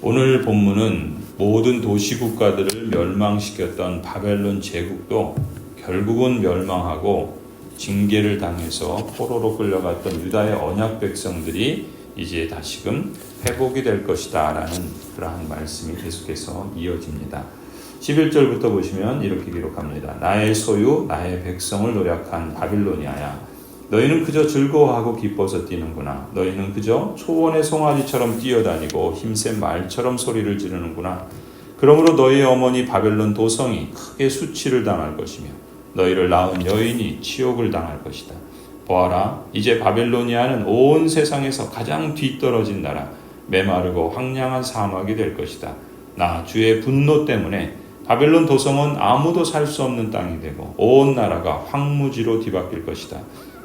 오늘 본문은 모든 도시국가들을 멸망시켰던 바벨론 제국도 결국은 멸망하고 징계를 당해서 포로로 끌려갔던 유다의 언약 백성들이 이제 다시금 회복이 될 것이다 라는 그러한 말씀이 계속해서 이어집니다. 11절부터 보시면 이렇게 기록합니다. 나의 소유 나의 백성을 노략한 바빌로니아야, 너희는 그저 즐거워하고 기뻐서 뛰는구나. 너희는 그저 초원의 송아지처럼 뛰어다니고 힘센 말처럼 소리를 지르는구나. 그러므로 너희의 어머니 바벨론 도성이 크게 수치를 당할 것이며 너희를 낳은 여인이 치욕을 당할 것이다. 보아라, 이제 바벨로니아는 온 세상에서 가장 뒤떨어진 나라, 메마르고 황량한 사막이 될 것이다. 나 주의 분노 때문에 바벨론 도성은 아무도 살 수 없는 땅이 되고 온 나라가 황무지로 뒤바뀔 것이다.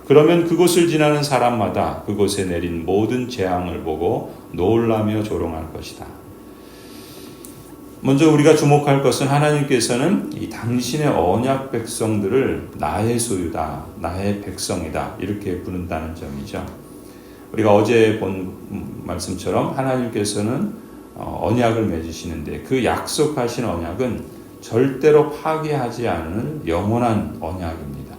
그러면 그곳을 지나는 사람마다 그곳에 내린 모든 재앙을 보고 놀라며 조롱할 것이다. 먼저 우리가 주목할 것은 하나님께서는 이 당신의 언약 백성들을 나의 소유다, 나의 백성이다 이렇게 부른다는 점이죠. 우리가 어제 본 말씀처럼 하나님께서는 언약을 맺으시는데 그 약속하신 언약은 절대로 파괴하지 않을 영원한 언약입니다.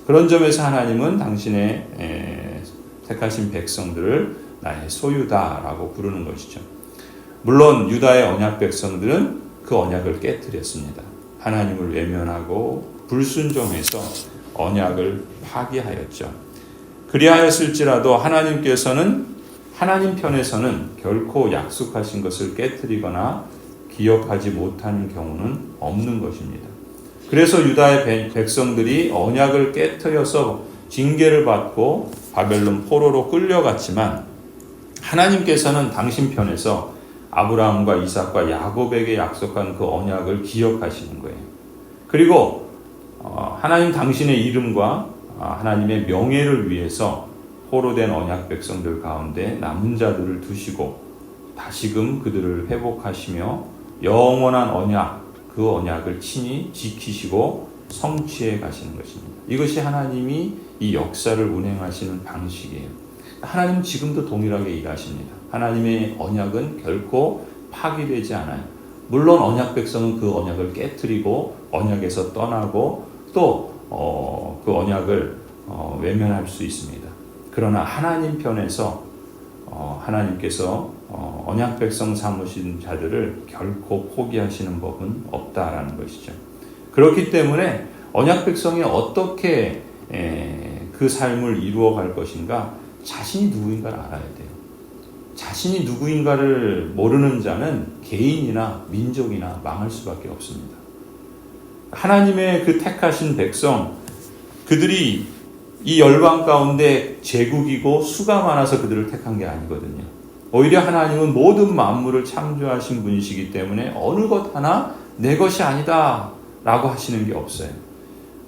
그런 점에서 하나님은 당신의 택하신 백성들을 나의 소유다라고 부르는 것이죠. 물론 유다의 언약 백성들은 그 언약을 깨뜨렸습니다. 하나님을 외면하고 불순종해서 언약을 파기하였죠. 그리하였을지라도 하나님께서는 하나님 편에서는 결코 약속하신 것을 깨뜨리거나 기억하지 못하는 경우는 없는 것입니다. 그래서 유다의 백성들이 언약을 깨뜨려서 징계를 받고 바벨론 포로로 끌려갔지만 하나님께서는 당신 편에서 아브라함과 이삭과 야곱에게 약속한 그 언약을 기억하시는 거예요. 그리고 하나님 당신의 이름과 하나님의 명예를 위해서 포로된 언약 백성들 가운데 남은 자들을 두시고 다시금 그들을 회복하시며 영원한 언약, 그 언약을 친히 지키시고 성취해 가시는 것입니다. 이것이 하나님이 이 역사를 운행하시는 방식이에요. 하나님 지금도 동일하게 일하십니다. 하나님의 언약은 결코 파기되지 않아요. 물론 언약 백성은 그 언약을 깨뜨리고 언약에서 떠나고 또 그 언약을 외면할 수 있습니다. 그러나 하나님 편에서 하나님께서 언약 백성 삼으신 자들을 결코 포기하시는 법은 없다라는 것이죠. 그렇기 때문에 언약 백성이 어떻게 그 삶을 이루어갈 것인가, 자신이 누구인가를 알아야 돼요. 자신이 누구인가를 모르는 자는 개인이나 민족이나 망할 수밖에 없습니다. 하나님의 그 택하신 백성, 그들이 이 열방 가운데 제국이고 수가 많아서 그들을 택한 게 아니거든요. 오히려 하나님은 모든 만물을 창조하신 분이시기 때문에 어느 것 하나 내 것이 아니다 라고 하시는 게 없어요.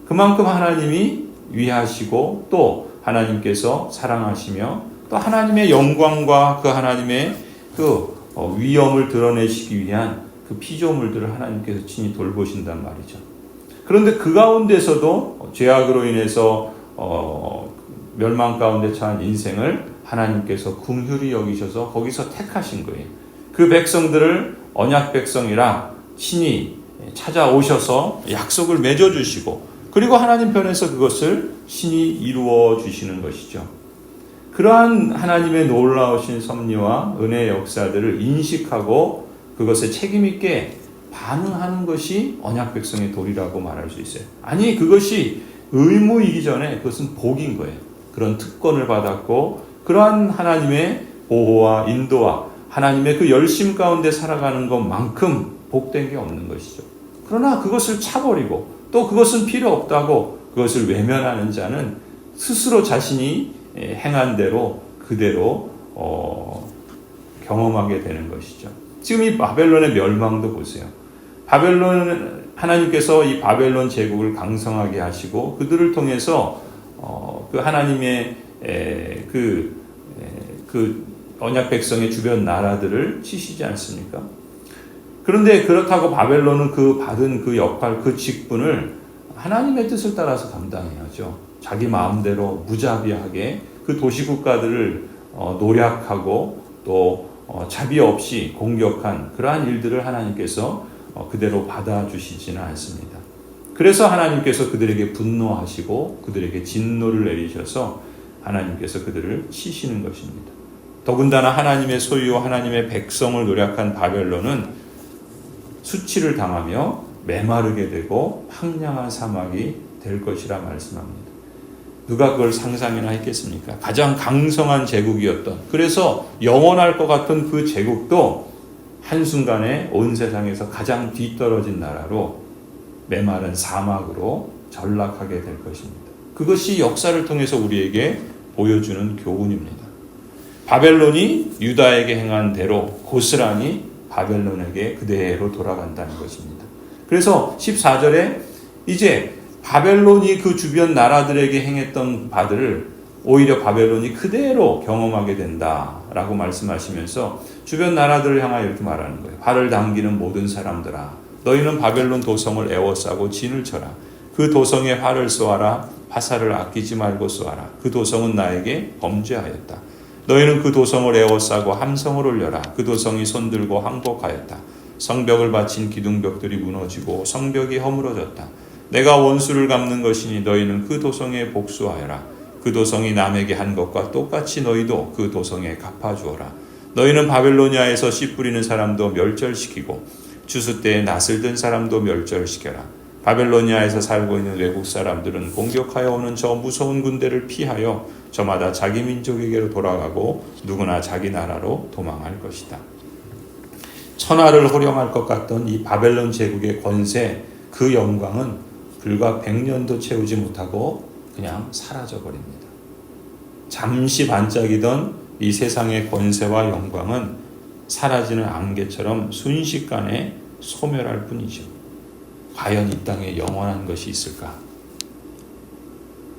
그만큼 하나님이 위하시고 또 하나님께서 사랑하시며 또 하나님의 영광과 그 하나님의 그 위엄을 드러내시기 위한 그 피조물들을 하나님께서 친히 돌보신단 말이죠. 그런데 그 가운데서도 죄악으로 인해서 멸망 가운데 처한 인생을 하나님께서 긍휼히 여기셔서 거기서 택하신 거예요. 그 백성들을 언약 백성이라 친히 찾아오셔서 약속을 맺어주시고 그리고 하나님 편에서 그것을 친히 이루어 주시는 것이죠. 그러한 하나님의 놀라우신 섭리와 은혜의 역사들을 인식하고 그것에 책임있게 반응하는 것이 언약 백성의 도리라고 말할 수 있어요. 아니, 그것이 의무이기 전에 그것은 복인 거예요. 그런 특권을 받았고 그러한 하나님의 보호와 인도와 하나님의 그 열심 가운데 살아가는 것만큼 복된 게 없는 것이죠. 그러나 그것을 차버리고 또 그것은 필요 없다고 그것을 외면하는 자는 스스로 자신이 행한 대로 그대로 경험하게 되는 것이죠. 지금 이 바벨론의 멸망도 보세요. 하나님께서 이 바벨론 제국을 강성하게 하시고 그들을 통해서 그 하나님의 그 언약 백성의 주변 나라들을 치시지 않습니까? 그런데 그렇다고 바벨론은 그 받은 그 역할, 그 직분을 하나님의 뜻을 따라서 감당해야죠. 자기 마음대로 무자비하게 그 도시국가들을 노략하고 또 자비 없이 공격한 그러한 일들을 하나님께서 그대로 받아주시지는 않습니다. 그래서 하나님께서 그들에게 분노하시고 그들에게 진노를 내리셔서 하나님께서 그들을 치시는 것입니다. 더군다나 하나님의 소유, 하나님의 백성을 노략한 바벨론은 수치를 당하며 메마르게 되고 황량한 사막이 될 것이라 말씀합니다. 누가 그걸 상상이나 했겠습니까? 가장 강성한 제국이었던, 그래서 영원할 것 같은 그 제국도 한순간에 온 세상에서 가장 뒤떨어진 나라로 메마른 사막으로 전락하게 될 것입니다. 그것이 역사를 통해서 우리에게 보여주는 교훈입니다. 바벨론이 유다에게 행한 대로 고스란히 바벨론에게 그대로 돌아간다는 것입니다. 그래서 14절에 이제 바벨론이 그 주변 나라들에게 행했던 바들을 오히려 바벨론이 그대로 경험하게 된다라고 말씀하시면서 주변 나라들을 향하여 이렇게 말하는 거예요. 발을 당기는 모든 사람들아, 너희는 바벨론 도성을 애워싸고 진을 쳐라. 그 도성에 활을 쏘아라. 화살을 아끼지 말고 쏘아라. 그 도성은 나에게 범죄하였다. 너희는 그 도성을 애워싸고 함성을 올려라. 그 도성이 손들고 항복하였다. 성벽을 바친 기둥벽들이 무너지고 성벽이 허물어졌다. 내가 원수를 갚는 것이니 너희는 그 도성에 복수하여라. 그 도성이 남에게 한 것과 똑같이 너희도 그 도성에 갚아주어라. 너희는 바벨로니아에서 씨 뿌리는 사람도 멸절시키고 추수 때에 낫을 든 사람도 멸절시켜라. 바벨로니아에서 살고 있는 외국 사람들은 공격하여 오는 저 무서운 군대를 피하여 저마다 자기 민족에게로 돌아가고 누구나 자기 나라로 도망할 것이다. 천하를 호령할 것 같던 이 바벨론 제국의 권세, 그 영광은 불과 100년도 채우지 못하고 그냥 사라져버립니다. 잠시 반짝이던 이 세상의 권세와 영광은 사라지는 안개처럼 순식간에 소멸할 뿐이죠. 과연 이 땅에 영원한 것이 있을까?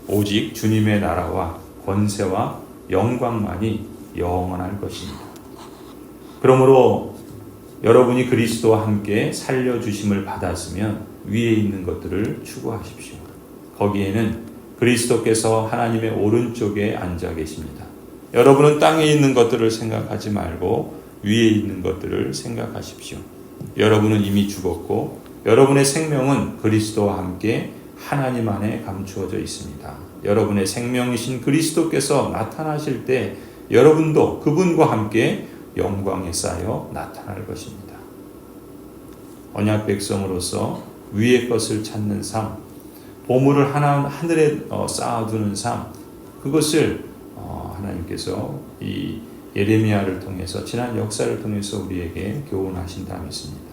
오직 주님의 나라와 권세와 영광만이 영원할 것입니다. 그러므로 여러분이 그리스도와 함께 살려주심을 받았으면 위에 있는 것들을 추구하십시오. 거기에는 그리스도께서 하나님의 오른쪽에 앉아 계십니다. 여러분은 땅에 있는 것들을 생각하지 말고 위에 있는 것들을 생각하십시오. 여러분은 이미 죽었고 여러분의 생명은 그리스도와 함께 하나님 안에 감추어져 있습니다. 여러분의 생명이신 그리스도께서 나타나실 때 여러분도 그분과 함께 영광에 쌓여 나타날 것입니다. 언약 백성으로서 위의 것을 찾는 삶, 보물을 하늘에 쌓아두는 삶, 그것을 하나님께서 이 예레미야를 통해서 지난 역사를 통해서 우리에게 교훈하신다 믿습니다.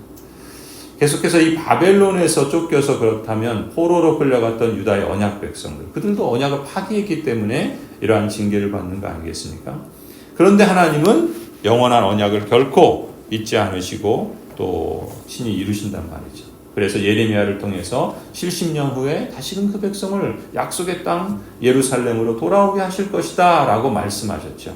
계속해서 이 바벨론에서 쫓겨서 그렇다면 포로로 끌려갔던 유다의 언약 백성들, 그들도 언약을 파기했기 때문에 이러한 징계를 받는 거 아니겠습니까? 그런데 하나님은 영원한 언약을 결코 잊지 않으시고 또 친히 이루신단 말이죠. 그래서 예레미야를 통해서 70년 후에 다시금 그 백성을 약속의 땅 예루살렘으로 돌아오게 하실 것이다 라고 말씀하셨죠.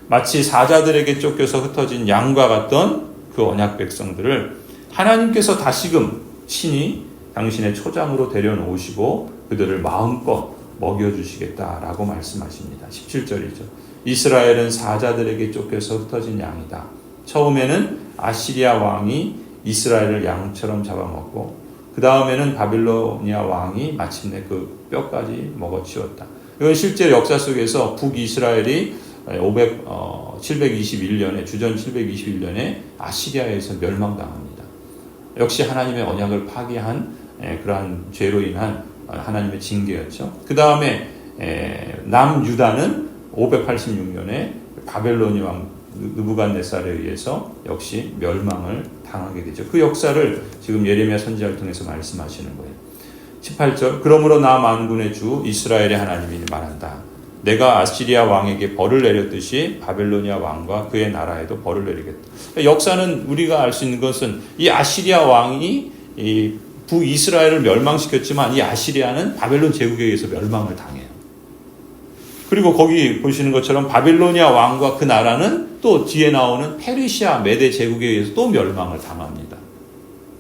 마치 사자들에게 쫓겨서 흩어진 양과 같던 그 언약 백성들을 하나님께서 다시금 친히 당신의 초장으로 데려놓으시고 그들을 마음껏 먹여주시겠다라고 말씀하십니다. 17절이죠. 이스라엘은 사자들에게 쫓겨서 흩어진 양이다. 처음에는 아시리아 왕이 이스라엘을 양처럼 잡아먹고 그 다음에는 바빌로니아 왕이 마침내 그 뼈까지 먹어치웠다. 이건 실제 역사 속에서 북이스라엘이 721년에 주전 721년에 아시리아에서 멸망당합니다. 역시 하나님의 언약을 파기한 그러한 죄로 인한 하나님의 징계였죠. 그 다음에 남유다는 586년에 바벨로니 왕 느부갓네살에 의해서 역시 멸망을 당하게 되죠. 그 역사를 지금 예레미야 선지자를 통해서 말씀하시는 거예요. 18절 그러므로 나 만군의 주 이스라엘의 하나님이 말한다. 내가 아시리아 왕에게 벌을 내렸듯이 바벨로니아 왕과 그의 나라에도 벌을 내리겠다. 역사는 우리가 알 수 있는 것은 이 아시리아 왕이 이 북이스라엘을 멸망시켰지만 이 아시리아는 바벨론 제국에 의해서 멸망을 당해요. 그리고 거기 보시는 것처럼 바빌로니아 왕과 그 나라는 또 뒤에 나오는 페르시아 메대 제국에 의해서 또 멸망을 당합니다.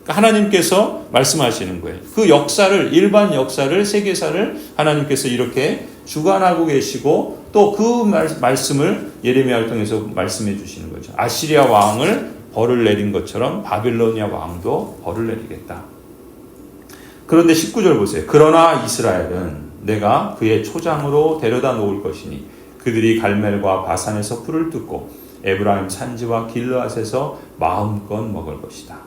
그러니까 하나님께서 말씀하시는 거예요. 그 역사를 일반 역사를 세계사를 하나님께서 이렇게 주관하고 계시고 또 그 말씀을 예레미야를 통해서 말씀해 주시는 거죠. 아시리아 왕을 벌을 내린 것처럼 바빌로니아 왕도 벌을 내리겠다. 그런데 19절 보세요. 그러나 이스라엘은 내가 그의 초장으로 데려다 놓을 것이니 그들이 갈멜과 바산에서 풀을 뜯고 에브라임 산지와 길르앗에서 마음껏 먹을 것이다.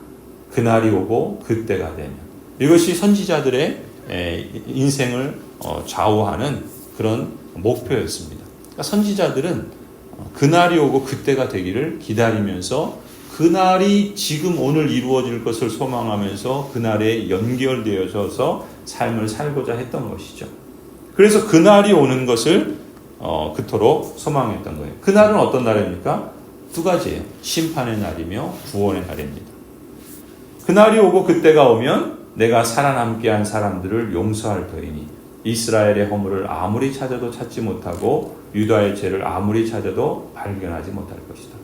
그날이 오고 그때가 되면. 이것이 선지자들의 인생을 좌우하는 그런 목표였습니다. 그러니까 선지자들은 그날이 오고 그때가 되기를 기다리면서 그날이 지금 오늘 이루어질 것을 소망하면서 그날에 연결되어져서 삶을 살고자 했던 것이죠. 그래서 그날이 오는 것을 그토록 소망했던 거예요. 그날은 어떤 날입니까? 두 가지예요. 심판의 날이며 구원의 날입니다. 그날이 오고 그때가 오면 내가 살아남게 한 사람들을 용서할 터이니 이스라엘의 허물을 아무리 찾아도 찾지 못하고 유다의 죄를 아무리 찾아도 발견하지 못할 것이다.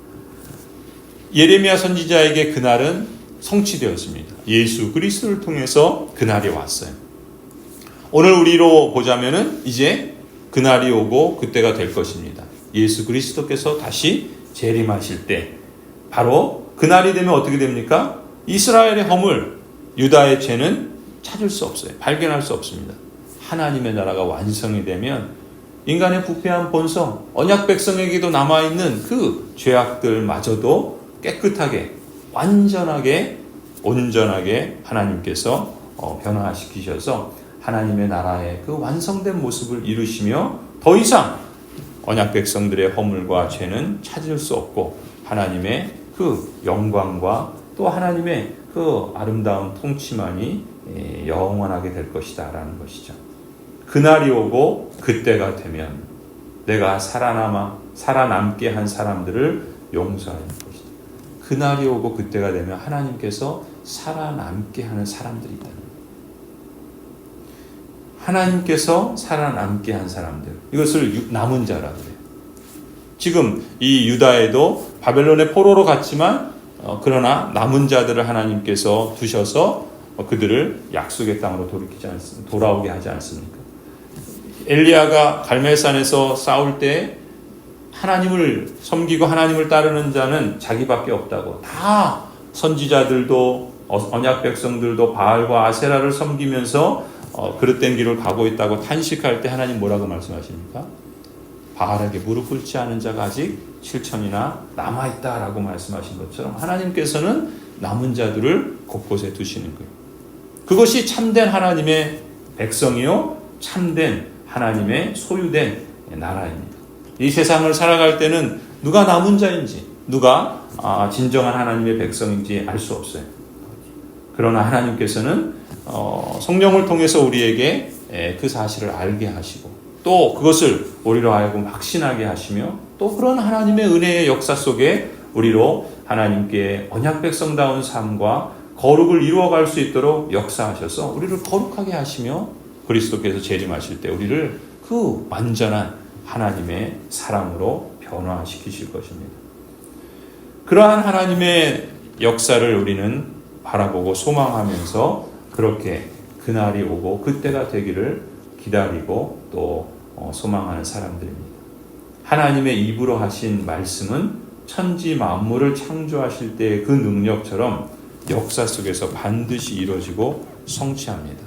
예레미야 선지자에게 그날은 성취되었습니다. 예수 그리스도를 통해서 그날이 왔어요. 오늘 우리로 보자면은 이제 그날이 오고 그때가 될 것입니다. 예수 그리스도께서 다시 재림하실 때 바로 그날이 되면 어떻게 됩니까? 이스라엘의 허물, 유다의 죄는 찾을 수 없어요. 발견할 수 없습니다. 하나님의 나라가 완성이 되면 인간의 부패한 본성, 언약 백성에게도 남아있는 그 죄악들마저도 깨끗하게, 완전하게, 온전하게 하나님께서 변화시키셔서 하나님의 나라의 그 완성된 모습을 이루시며 더 이상 언약 백성들의 허물과 죄는 찾을 수 없고 하나님의 그 영광과 또 하나님의 그 아름다운 통치만이 영원하게 될 것이다 라는 것이죠. 그날이 오고 그때가 되면 내가 살아남게 한 사람들을 용서하는 것이다. 그날이 오고 그때가 되면 하나님께서 살아남게 하는 사람들이 있다는 거예요. 하나님께서 살아남게 한 사람들, 이것을 남은 자라고 해요. 지금 이 유다에도 바벨론의 포로로 갔지만 그러나 남은 자들을 하나님께서 두셔서 그들을 약속의 땅으로 돌아오게 하지 않습니까? 엘리야가 갈멜산에서 싸울 때 하나님을 섬기고 하나님을 따르는 자는 자기밖에 없다고, 다 선지자들도 언약 백성들도 바알과 아세라를 섬기면서 그릇된 길을 가고 있다고 탄식할 때 하나님 뭐라고 말씀하십니까? 바알에게 무릎 꿇지 않은 자가 아직 7천이나 남아있다라고 말씀하신 것처럼 하나님께서는 남은 자들을 곳곳에 두시는 거예요. 그것이 참된 하나님의 백성이요 참된 하나님의 소유된 나라입니다. 이 세상을 살아갈 때는 누가 남은 자인지, 누가 진정한 하나님의 백성인지 알 수 없어요. 그러나 하나님께서는 성령을 통해서 우리에게 그 사실을 알게 하시고 또 그것을 우리로 하여금 확신하게 하시며 또 그런 하나님의 은혜의 역사 속에 우리로 하나님께 언약 백성다운 삶과 거룩을 이루어갈 수 있도록 역사하셔서 우리를 거룩하게 하시며 그리스도께서 재림하실 때 우리를 그 완전한 하나님의 사랑으로 변화시키실 것입니다. 그러한 하나님의 역사를 우리는 바라보고 소망하면서 그렇게 그날이 오고 그때가 되기를 기다리고 또 소망하는 사람들입니다. 하나님의 입으로 하신 말씀은 천지 만물을 창조하실 때의 그 능력처럼 역사 속에서 반드시 이루어지고 성취합니다.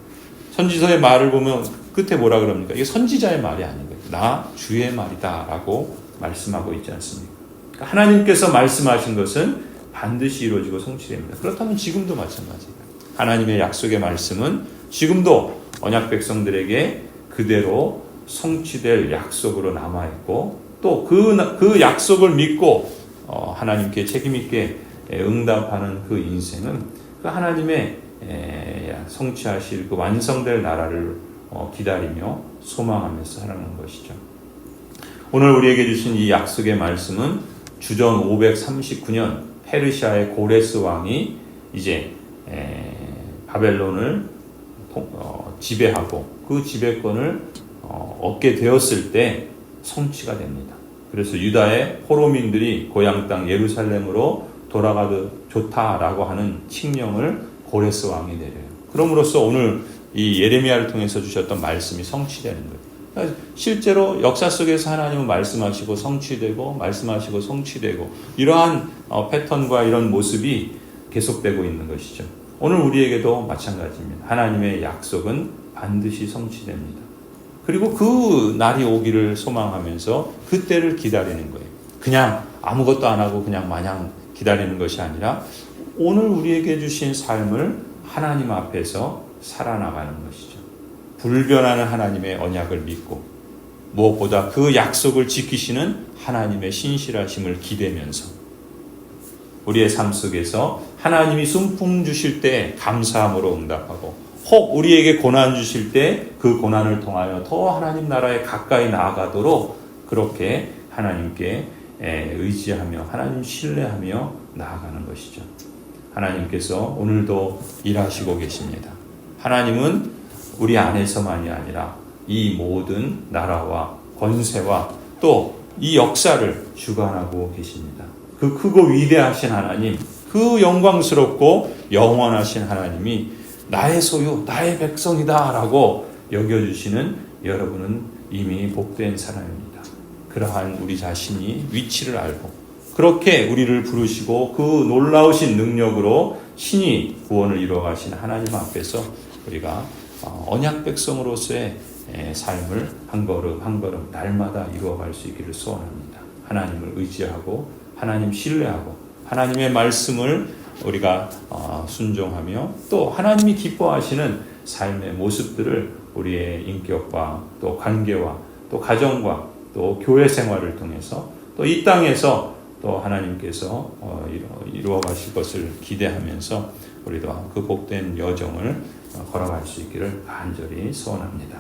선지서의 말을 보면 끝에 뭐라 그럽니까? 이게 선지자의 말이 아닌 거예요. 나 주의 말이다 라고 말씀하고 있지 않습니까? 그러니까 하나님께서 말씀하신 것은 반드시 이루어지고 성취됩니다. 그렇다면 지금도 마찬가지예요. 하나님의 약속의 말씀은 지금도 언약 백성들에게 그대로 성취될 약속으로 남아있고 또 그 약속을 믿고 하나님께 책임있게 응답하는 그 인생은 그 하나님의 성취하실 그 완성될 나라를 기다리며 소망하면서 살아가는 것이죠. 오늘 우리에게 주신 이 약속의 말씀은 주전 539년 페르시아의 고레스 왕이 이제 바벨론을 지배하고 그 지배권을 얻게 되었을 때 성취가 됩니다. 그래서 유다의 포로민들이 고향 땅 예루살렘으로 돌아가도 좋다라고 하는 칙령을 고레스 왕이 내려요. 그럼으로써 오늘 이 예레미야를 통해서 주셨던 말씀이 성취되는 거예요. 실제로 역사 속에서 하나님은 말씀하시고 성취되고 말씀하시고 성취되고 이러한 패턴과 이런 모습이 계속되고 있는 것이죠. 오늘 우리에게도 마찬가지입니다. 하나님의 약속은 반드시 성취됩니다. 그리고 그 날이 오기를 소망하면서 그때를 기다리는 거예요. 그냥 아무것도 안 하고 그냥 마냥 기다리는 것이 아니라 오늘 우리에게 주신 삶을 하나님 앞에서 살아나가는 것이죠. 불변하는 하나님의 언약을 믿고 무엇보다 그 약속을 지키시는 하나님의 신실하심을 기대면서 우리의 삶 속에서 하나님이 순풍 주실 때 감사함으로 응답하고 혹 우리에게 고난 주실 때 그 고난을 통하여 더 하나님 나라에 가까이 나아가도록 그렇게 하나님께 의지하며 하나님 신뢰하며 나아가는 것이죠. 하나님께서 오늘도 일하시고 계십니다. 하나님은 우리 안에서만이 아니라 이 모든 나라와 권세와 또 이 역사를 주관하고 계십니다. 그 크고 위대하신 하나님, 그 영광스럽고 영원하신 하나님이 나의 소유, 나의 백성이다 라고 여겨주시는 여러분은 이미 복된 사람입니다. 그러한 우리 자신이 위치를 알고 그렇게 우리를 부르시고 그 놀라우신 능력으로 신이 구원을 이루어가신 하나님 앞에서 우리가 언약 백성으로서의 삶을 한 걸음 한 걸음 날마다 이루어갈 수 있기를 소원합니다. 하나님을 의지하고 하나님 신뢰하고 하나님의 말씀을 우리가 순종하며 또 하나님이 기뻐하시는 삶의 모습들을 우리의 인격과 또 관계와 또 가정과 또 교회 생활을 통해서 또 이 땅에서 또 하나님께서 이루어 가실 것을 기대하면서 우리도 그 복된 여정을 걸어갈 수 있기를 간절히 소원합니다.